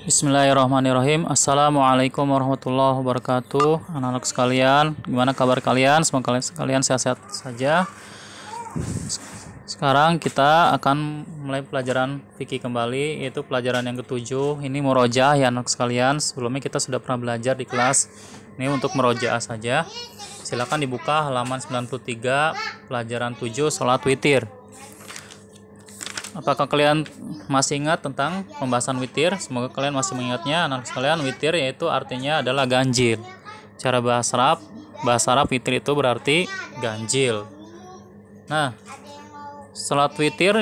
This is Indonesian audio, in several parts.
Bismillahirrahmanirrahim. Assalamualaikum warahmatullahi wabarakatuh. Anak-anak sekalian, gimana kabar kalian? Semoga kalian sehat-sehat saja. Sekarang kita akan mulai pelajaran fikih kembali, yaitu pelajaran yang ketujuh. Ini murojaah ya anak sekalian. Sebelumnya kita sudah pernah belajar di kelas. Ini untuk murojaah saja. Silakan dibuka halaman 93, pelajaran 7, sholat witir. Apakah kalian masih ingat tentang pembahasan witir? Semoga kalian masih mengingatnya. Anak sekalian, witir yaitu artinya adalah ganjil. Cara bahasa Arab witir itu berarti ganjil. Nah, sholat witir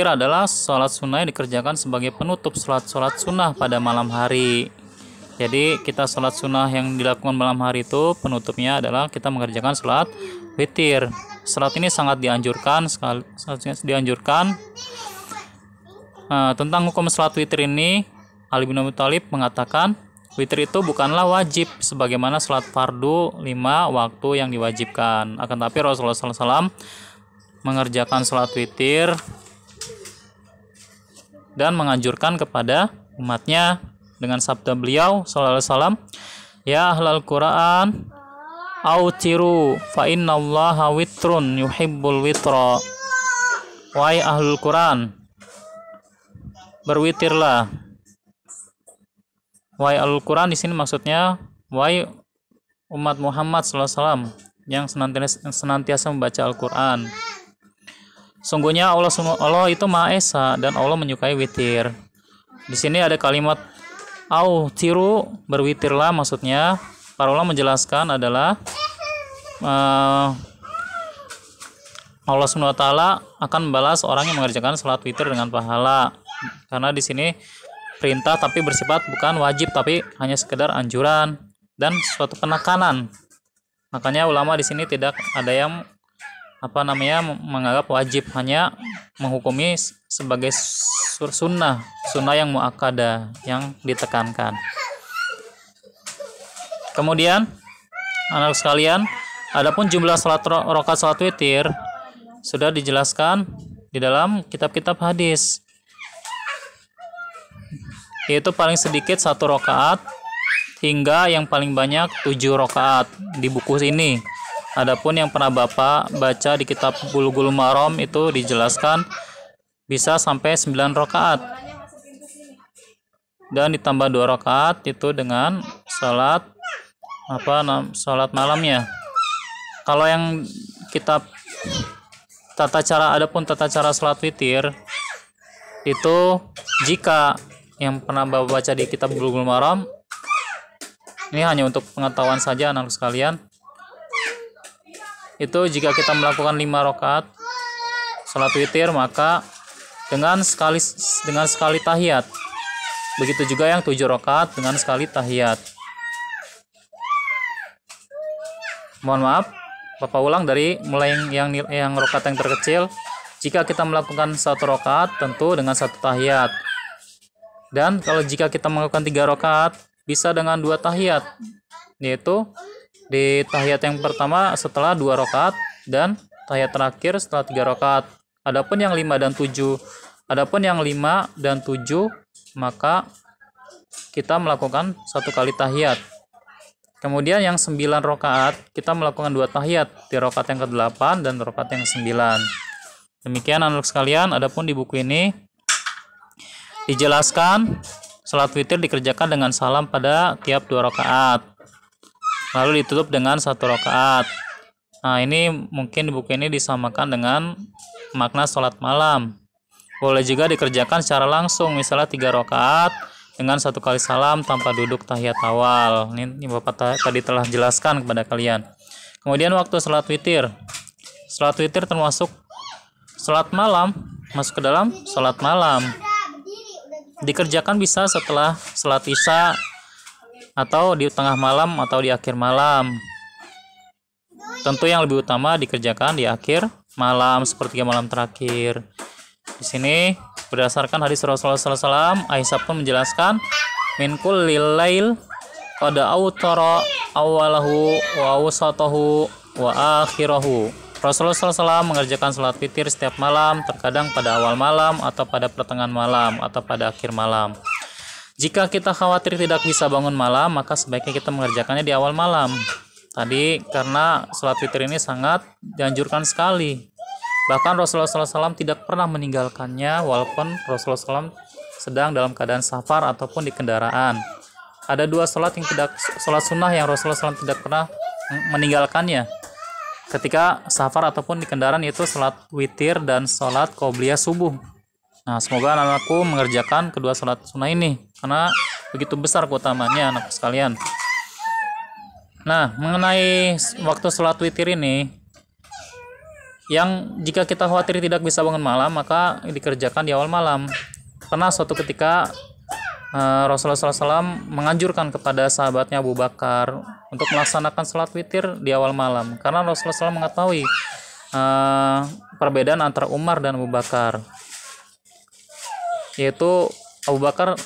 adalah sholat sunnah yang dikerjakan sebagai penutup sholat sunnah pada malam hari. Jadi kita sholat sunnah yang dilakukan malam hari itu penutupnya adalah kita mengerjakan sholat witir. Sholat ini sangat dianjurkan sekali. Tentang hukum sholat witir ini, Ali bin Abi Thalib mengatakan witir itu bukanlah wajib sebagaimana sholat fardu 5 waktu yang diwajibkan. Akan tapi Rasulullah SAW mengerjakan sholat witir dan menganjurkan kepada umatnya dengan sabda beliau sallallahu alaihi wasallam, "Ya ahlal Quran, autiru fa innallaha witrun yuhibbul witra." Wahai ahlul Quran, berwitirlah. Wahai ahlul Quran di sini maksudnya wahai umat Muhammad sallallahu alaihi wasallam yang senantiasa membaca Al-Qur'an. Sungguhnya Allah itu Maha Esa dan Allah menyukai witir. Di sini ada kalimat autiru, berwitirlah, maksudnya para ulama menjelaskan adalah Allah SWT akan membalas orang yang mengerjakan sholat witir dengan pahala. Karena di sini perintah tapi bersifat bukan wajib tapi hanya sekedar anjuran dan suatu penekanan. Makanya ulama di sini tidak ada yang menganggap wajib, hanya menghukumi sebagai sunnah yang muakkadah, yang ditekankan. Kemudian anak sekalian, adapun jumlah rakaat salat witir sudah dijelaskan di dalam kitab-kitab hadis, yaitu paling sedikit 1 rakaat hingga yang paling banyak 7 rakaat di buku ini. Adapun yang pernah Bapak baca di kitab Bulughul Maram itu dijelaskan bisa sampai 9 rakaat dan ditambah 2 rakaat itu dengan salat malamnya. Kalau yang kitab adapun tata cara salat witir itu, jika yang pernah Bapak baca di kitab Bulughul Maram, ini hanya untuk pengetahuan saja anak sekalian, itu jika kita melakukan 5 rakaat salat witir maka dengan sekali tahiyat. Begitu juga yang 7 rakaat dengan sekali tahiyat. Mohon maaf, Bapak ulang dari mulai yang rakaat yang terkecil. Jika kita melakukan 1 rakaat tentu dengan 1 tahiyat. Dan kalau jika kita melakukan 3 rakaat bisa dengan 2 tahiyat, yaitu di tahiyat yang pertama setelah 2 rakaat dan tahiyat terakhir setelah 3 rakaat. Adapun yang 5 dan 7 maka kita melakukan 1 kali tahiyat. Kemudian yang 9 rakaat kita melakukan 2 tahiyat di rakaat yang ke-8 dan rakaat yang ke-9. Demikian anak sekalian, adapun di buku ini dijelaskan salat witir dikerjakan dengan salam pada tiap 2 rakaat. Lalu ditutup dengan 1 rakaat. Nah, ini mungkin di buku ini disamakan dengan makna sholat malam. Boleh juga dikerjakan secara langsung, misalnya 3 rakaat dengan 1 kali salam tanpa duduk tahiyat awal. Ini Bapak tadi telah jelaskan kepada kalian. Kemudian waktu sholat witir. Sholat witir termasuk sholat malam, masuk ke dalam sholat malam. Dikerjakan bisa setelah sholat isya atau di tengah malam atau di akhir malam. Tentu yang lebih utama dikerjakan di akhir malam, sepertiga malam terakhir. Di sini berdasarkan hadis Rasulullah SAW, Aisyah pun menjelaskan, min kullil lail qad autara awalahu wa awsatahu wa akhirahu. Rasulullah SAW mengerjakan salat witir setiap malam, terkadang pada awal malam atau pada pertengahan malam atau pada akhir malam. Jika kita khawatir tidak bisa bangun malam, maka sebaiknya kita mengerjakannya di awal malam. Tadi karena sholat witir ini sangat dianjurkan sekali. Bahkan Rasulullah SAW tidak pernah meninggalkannya walaupun Rasulullah SAW sedang dalam keadaan safar ataupun di kendaraan. Ada dua sholat sunnah yang Rasulullah SAW tidak pernah meninggalkannya ketika safar ataupun di kendaraan, yaitu sholat witir dan sholat qobliyah subuh. Nah, semoga anak-anakku mengerjakan kedua sholat sunnah ini karena begitu besar keutamaannya anak sekalian. Nah, mengenai waktu sholat witir ini, yang jika kita khawatir tidak bisa bangun malam, maka dikerjakan di awal malam. Karena suatu ketika Rasulullah SAW menganjurkan kepada sahabatnya Abu Bakar untuk melaksanakan sholat witir di awal malam. Karena Rasulullah SAW mengetahui perbedaan antara Umar dan Abu Bakar. Yaitu Abu Bakar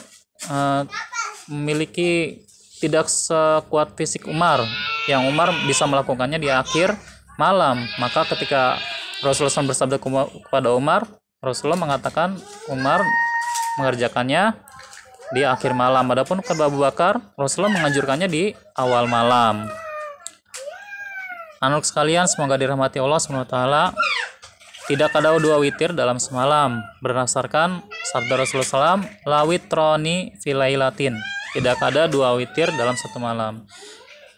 memiliki tidak sekuat fisik Umar, yang Umar bisa melakukannya di akhir malam. Maka ketika Rasulullah SAW bersabda kepada Umar, Rasulullah mengatakan Umar mengerjakannya di akhir malam. Adapun kepada Abu Bakar, Rasulullah menganjurkannya di awal malam. Anak sekalian, semoga dirahmati Allah SWT. Tidak ada dua witir dalam semalam, berdasarkan sabda Rasulullah SAW, la witroni filailatin. Tidak ada dua witir dalam satu malam.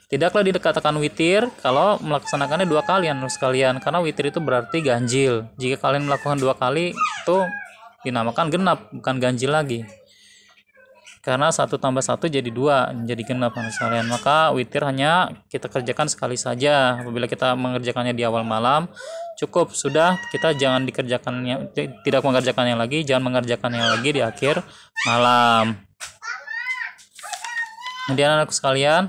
Tidaklah dikatakan witir kalau melaksanakannya dua kali, anak sekalian, karena witir itu berarti ganjil. Jika kalian melakukan dua kali, itu dinamakan genap, bukan ganjil lagi. Karena 1 tambah 1 jadi 2, menjadi genap, anak sekalian. Maka witir hanya kita kerjakan sekali saja. Apabila kita mengerjakannya di awal malam, cukup, sudah, kita jangan tidak mengerjakannya lagi, jangan mengerjakannya lagi di akhir malam. Kemudian anak sekalian,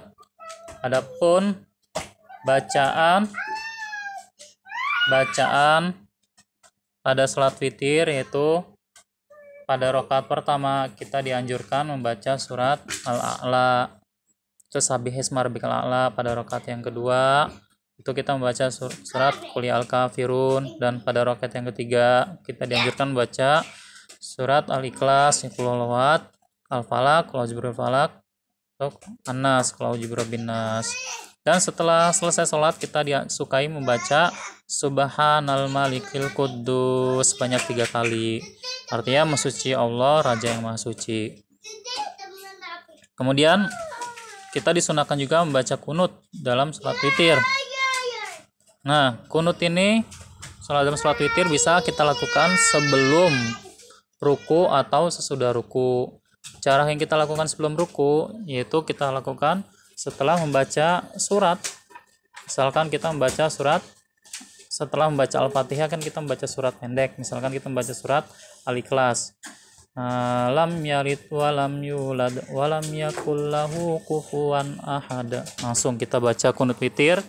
adapun bacaan pada salat witir, yaitu pada rakaat pertama kita dianjurkan membaca surat Al-A'la, Sabbihisma rabbikal a'la. Pada rakaat yang kedua itu kita membaca surat Qul ya al-kafirun, dan pada rakaat yang ketiga kita dianjurkan membaca surat Al-Ikhlas, Qul huwallahu, Al-Falaq, Qul a'udzu birabbil falaq, An-Nas, Qul a'udzu birabbin nas. Dan setelah selesai sholat kita disukai membaca Subhanal Malikil Quddus sebanyak 3 kali. Artinya mensuci Allah, Raja yang Maha Suci. Kemudian kita disunahkan juga membaca kunut dalam sholat witir. Nah, kunut ini dalam sholat witir bisa kita lakukan sebelum ruku atau sesudah ruku. Cara yang kita lakukan sebelum ruku yaitu kita lakukan setelah membaca surat. Misalkan kita membaca surat, setelah membaca Al-Fatihah kan kita membaca surat pendek. Misalkan kita membaca surat Al-Ikhlas, lam yalid wa lam yulad wa lam yakul lahu kufuwan ahad. Langsung kita baca kunut witir,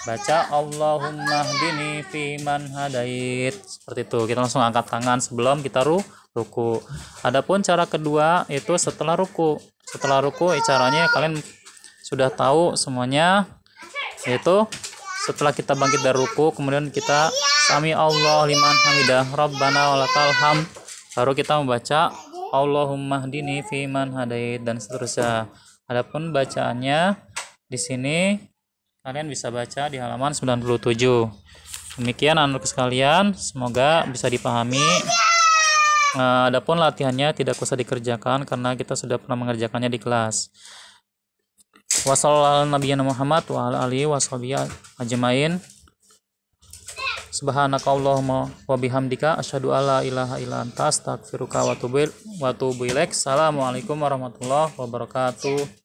baca Allahumma hdini fiman hadait. Seperti itu. Kita langsung angkat tangan sebelum kita ruku. Adapun cara kedua itu setelah ruku. Setelah ruku caranya kalian sudah tahu semuanya, yaitu setelah kita bangkit dari ruku, kemudian kita sami Allah liman hamidah Rabbana walakal hamd, baru kita membaca Allahumma hdini fiman hadait dan seterusnya. Adapun bacaannya di sini kalian bisa baca di halaman 97. Demikian anak sekalian, semoga bisa dipahami. Adapun latihannya tidak usah dikerjakan karena kita sudah pernah mengerjakannya di kelas. Wassallallahu nabiyana Muhammad wa ala alihi washabihi ajmain. Subhanakallahumma wa bihamdika asyhadu alla ilaha illa anta astaghfiruka wa atubu ilaik. Assalamualaikum warahmatullahi wabarakatuh.